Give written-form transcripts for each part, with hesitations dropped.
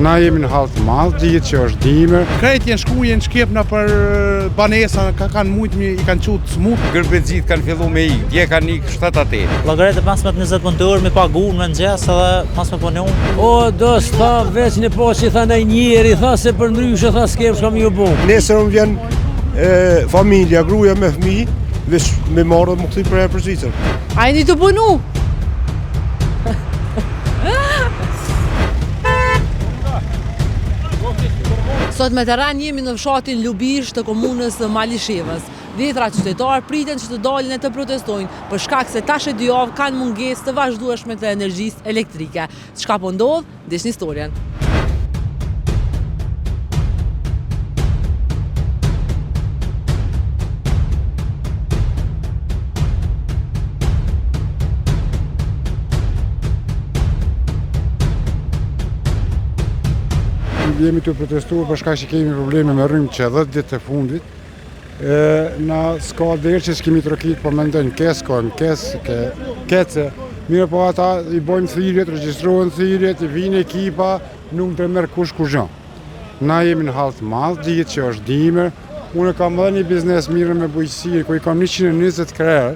Na jemi në hall të madh, dihet që është dimër. Krejt jenë shkujen shkepna për banesa, kanë mujtë i kanë qutë smut. Gërbexit kanë fillu me ikë, dje kanë ikë 7-8. Llogaretë pas me 20 punëtor me pagu në mëngjes edhe pas me punu. O, do s'tha veç në poqë, tha në njeri, tha se për ndryshe, tha s'kem shka mi u bo. Nesër unë vjen familja, gruja me fëmi, veç me marrë dhe më këthi për e për Zvicër. A jeni të punu? Sot me terren jemi në fshatin Lubish të komunës Malishevës. Dhjetra qytetarë priten që të dalin e të protestojnë për shkak se tash e 2 javë kanë mungesë të vazhdueshme të energjisë elektrike. Çka po ndodh? Ndiqni historien. Jemi të protestuar për shkak që kemi probleme me rrymë që 10 ditë të fundit. Na s'ka derë që s'kemi trokit, po mendojnë kece. Mirë po ata i bojnë thirrjet, regjistrohen thirrjet, i vinë ekipa, nuk të merr kush kurrë. Na jemi në hall të madh, dihet që është dimër. Unë kam edhe një biznes mirë me bujqësi, ku i kam 120 krerë,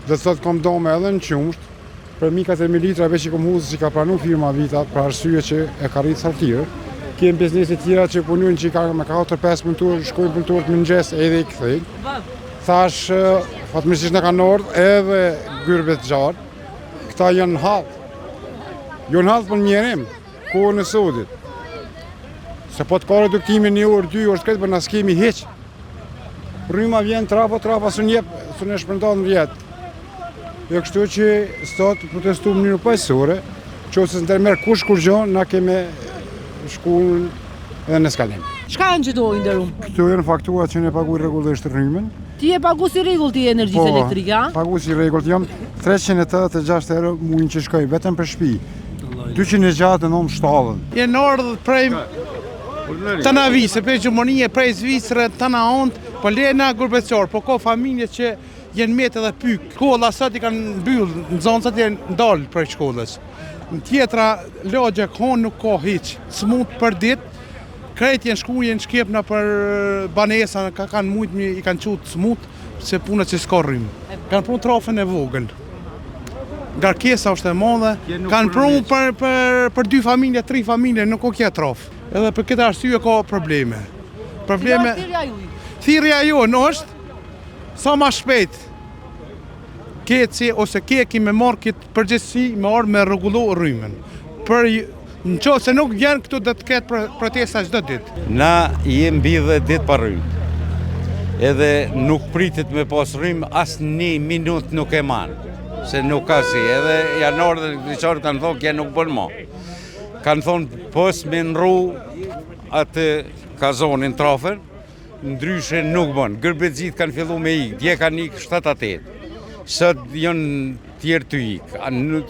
dhe sot kam dome edhe në qumsht, për mikat e militrave që kom huzë që ka pranu firma Vita, për arsye që e ka rritë sartirë. Kemë bizneset tjera që punojnë që me 4-5 punëtor, shkojnë punëtorët mëngjes edhe i kthejnë. Thash, fatmirësisht në kanë ardhur edhe gyrbet gjarë, këta janë në hall. Jo në hall për njerim, kohën e sotit. Se po të ka reduktimin 1 orë, 2 orë shkret, për na s'kemi hiq. Rryma vjen trapa së njep, së në shpërndat në rjetë. Jo kështu që sot protestu në mënyrë paqësore, që ose së ndërmerë kush kur gjonë, na keme shkullën edhe në skalim. Çka janë që dojnë dërum? Këto janë fakturat që ne paguaj rregullisht rrymën. Ti e pagu si rregull ti energjisë elektrike, a? Pagu si rregull, jam 386 euro muin që shkoj vetëm për shtëpi. 260 në shtallën. Jenë ardhur prej Tanavi, se për Gjermanie, prej Zvicrë, Tanahont, po lena gurbeqor, po ka familje që jenë met edhe pyk. Shkolla sot i kanë mbyllë, nxënësat janë ndalë prej shkollës. Në tjetra lagja kohë nuk ka hiq, smut për ditë, krejt jenë shkujen shkepna për banesa, kanë mujtë i kanë qutë smut, se punët që s'ka rrymë. Kanë prunë trafën e vogël. Ngarkesa është e madhe, kanë prunë për 2 familje, 3 familje, nuk ka kja trafë. Edhe për këtë arsye ka probleme. Thirrja jonë është sa ma shpejt keci ose keki me marrë këtë përgjegjësi me ardhë me rregullu rrymën. Për në qoftë se nuk vjen këtu do të ketë protesta çdo ditë. Na jemi mbi 10 ditë pa rrymë. Edhe nuk pritet me pas rrymë as 1 minutë nuk e marr. Se nuk ka si, edhe janë ardhur diçka kanë thonë që nuk bën më. Kanë thonë pos me nru atë kazonin trafën, ndryshe nuk bën. Gërbexit kanë fillu me ikë, dje kanë ikë 7-8. Sot janë tjerë të ikë,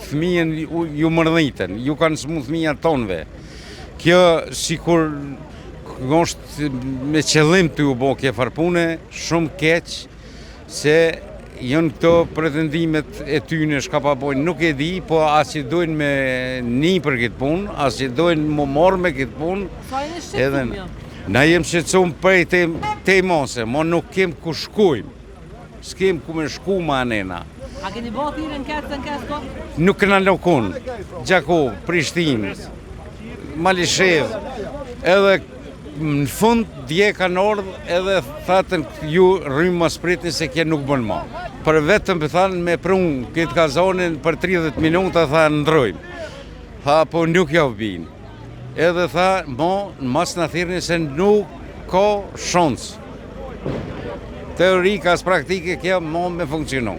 fëmijën ju mërdhiten, ju kanë smu fëmijën tonëve. Kjo sikur është me qëllim të ju bo kje farpune, shumë keq, se janë këto pretendimet e tyne shka pa bojnë, nuk e di, po as që dojnë me një për këtë punë, as që dojnë më morë me këtë punë. Sa e në shqetësim jo? Na jem shqetësum prej te mose, mo nuk kem ku shkujmë. S'kem ku me shku ma anena. A keni bo thirrjen në këtë? Nuk këna lokun, Gjakov, Prishtinë, Malishevë, edhe në fund dje kanë ardhur edhe thatën ju rrymë mos pritni se kje nuk bën më. Për vetëm për thanë me prunë këtë kazonin për 30 minuta tha ndrojmë. Tha po nuk ja vinë. Edhe tha mo mos na thirrni se nuk ka shans. Teorika as praktike kjo mo me funksionon.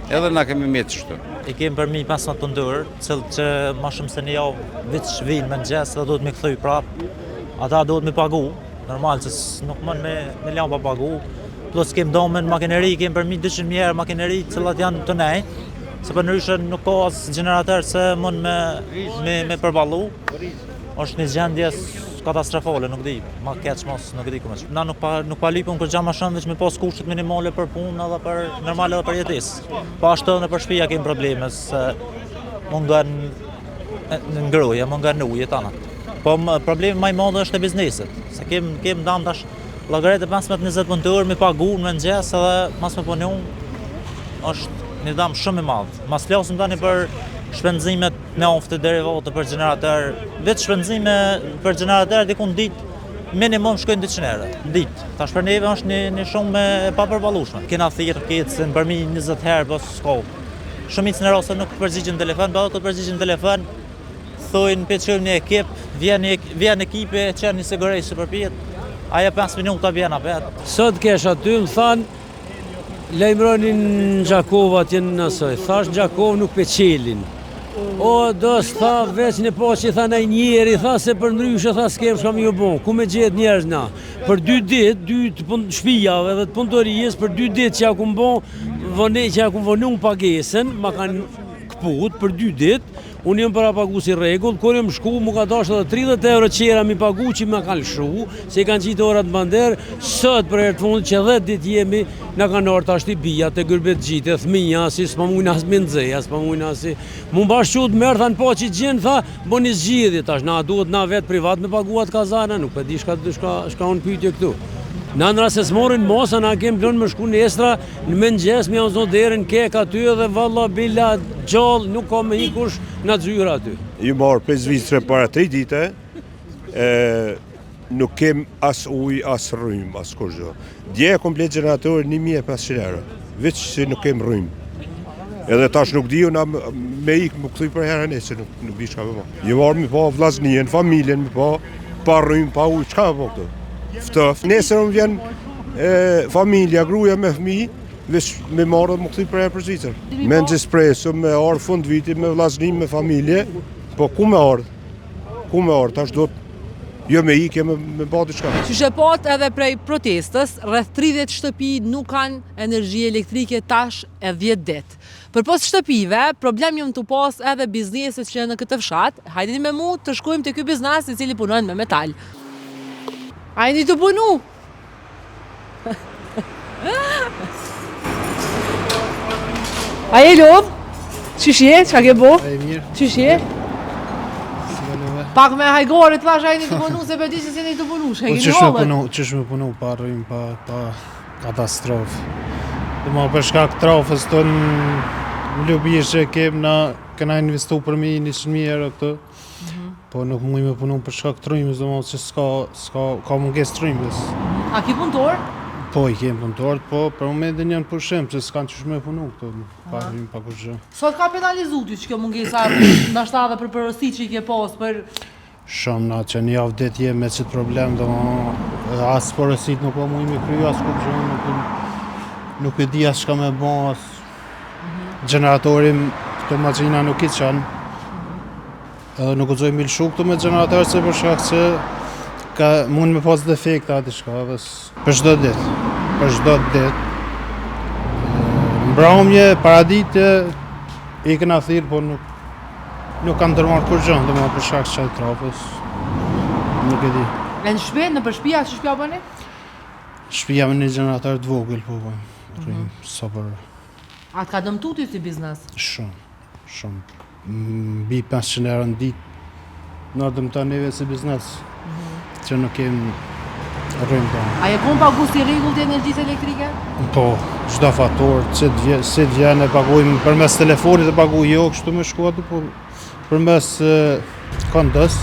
Edhe na kemi me të shtu. I kemi për mi 15 punëtor, që ma shumë se një javë veç vinë me mëngjes dhe do të me këthuj prapë. Ata do të me pagu, normal që nuk mën me lanë pa pagu. Plus kemi domen makineri, kemi për mi 200.000 euro makineri cilat janë të nej. Se për nëryshe nuk ka asë generator se mën me përballu. është një gjendje katastrofale, nuk di, ma keq mos nuk di kumë. Na nuk pa lypëm kur gjama shumë veç me pas kushtet minimale për punë edhe për normale edhe për jetesë. Po ashtu edhe për shtëpia kemi probleme se mungon në ngroje, mungon ujë tanat. Po problemi më i madh është e biznesit. Se kem dam tash llogaritë 15-20 punëtor me pagu në mëngjes edhe mas me punu është një dam shumë i madh. Mas flasim tani për shpenzimet me ofte derivate për gjenerator. Vetë shpenzime për gjenerator diku në ditë minimum shkojnë 200 euro në ditë. Tash për neve është një shumë e papërballueshme. Kena thirrë kecën për mi 20 herë, po s'ka. Shumicën e rasteve nuk përgjigjen në telefon, po ato përgjigjen në telefon. Thojnë pe çojmë një ekip, vjen ekipi, çon një sigurisht përpjet. Aja 5 minuta vjen apet. Sot kesh aty, më thanë, lejmëronin Gjakovat jenë nësoj. Thash Gjakov nuk pe qelin. O, dos, tha, veç në po që i tha nej njeri, tha se për ndryshe, tha s'kem shkam ju bon. Ku me gjetë njerëz na? Për 2 ditë, 2 shpijave dhe të punëtorijës, për 2 ditë që ja kum bon, që ja kum vonu pagesën, ma kanë këput për 2 ditë, unë jam para pagu si regull, kur jam shku, mu ka dash edhe 30 euro qera mi pagu që me kanë lëshu, se i kanë qitë orat bander, sot për herë të fundit që 10 ditë jemi, na kanë orë tash t'i bia, të gërbet gjitë, thminja, si s'pa mujna as me nëzeja, s'pa mujna si... Mu bashkut mërë, thanë po që gjenë, tha, bo një zgjidhje tash, na duhet na vetë privat me paguat kazana, nuk për di shka unë pyjtje këtu. Në nëra se s'morin mosa, na kem plënë më shku në estra, në mëngjes, me janë zonë derën kek aty dhe valla bila gjallë, nuk ka me hikush në gjyra aty. Ju marë 5 vitre para 3 dite, nuk kem as uj, as rrym, as kurgjo. Dje e komplet generator 1500 euro, veç që nuk kem rrym. Edhe tash nuk diju na me ikë më këthuj për herën e që nuk di shka me po. Ju marë me po vllaznien, familjen, me po, pa rrym, pa uj, qka me po këtu? Ftëf. Nesër më vjen familja, gruja me fëmi, veç me marrë dhe më këthuj për herë për Zvicër. Me në espresso, me ardhë fund viti, me vllaznim, me familje, po ku me ardhë? Ku me ardhë? Tash do të jo me ikje me bati shka. Qyshe pat edhe prej protestës, rreth 30 shtëpi nuk kanë energji elektrike tash e 10 ditë. Për pos shtëpive, problem jom të pas edhe bizneset që në këtë fshat, hajdeni me mu të shkojmë të ky biznes i cili punojnë me metal. Hajni të punu! Aje lodh? Qysh je? Qa ke bo? E mirë. Qysh je? Pak me hajgore të thash hajni të punu, se për di se si ne të punu, shka keni rollët. Qysh me punu, pa rrim, pa katastrofë. Dhe ma për shkak trafës të në lubisht që kem na këna investu për mi 100.000 euro këtë. Po nuk muj me punu për shkak trymës, do mos që ka munges trymës. A ki punëtor? Po i kem punëtor, po për momentin janë pushim, që s'kanë qysh me punu këto, pa rrim, pa kushë. Sot ka penalizu ty që kjo mungesa ndashta dhe për përësi që i ke pas për... Shumë na që një javë det jem me qëtë problem, do asë përësit nuk po muj me kryu, asë kushë, nuk e di asë shka me bo, asë generatorim, këto maqina nuk i qanë. Edhe nuk uxoj me lëshu këtu me generator se për shkak se mund me pas defekta ati shka, për çdo ditë. Mbrëmje, paradite, i këna thirë, po nuk kanë ndërmarrë kur gjë, domethënë për shkak të trafës. Nuk e di. E në shpe, në për shtëpia, që shtëpia bëni? Shtëpia me një generator të vogël, po sa për... A të ka dëmtu ty si biznes? Shumë. Mbi 500 euro në ditë, në dëmëta neve si biznes, që nuk kem rrim të. A e kom pagu si rregull të energjisë elektrike? Po, çdo faturë, si të vjen e pagujmë përmes telefonit e paguj jo, kështu me shku aty, po përmes kontës.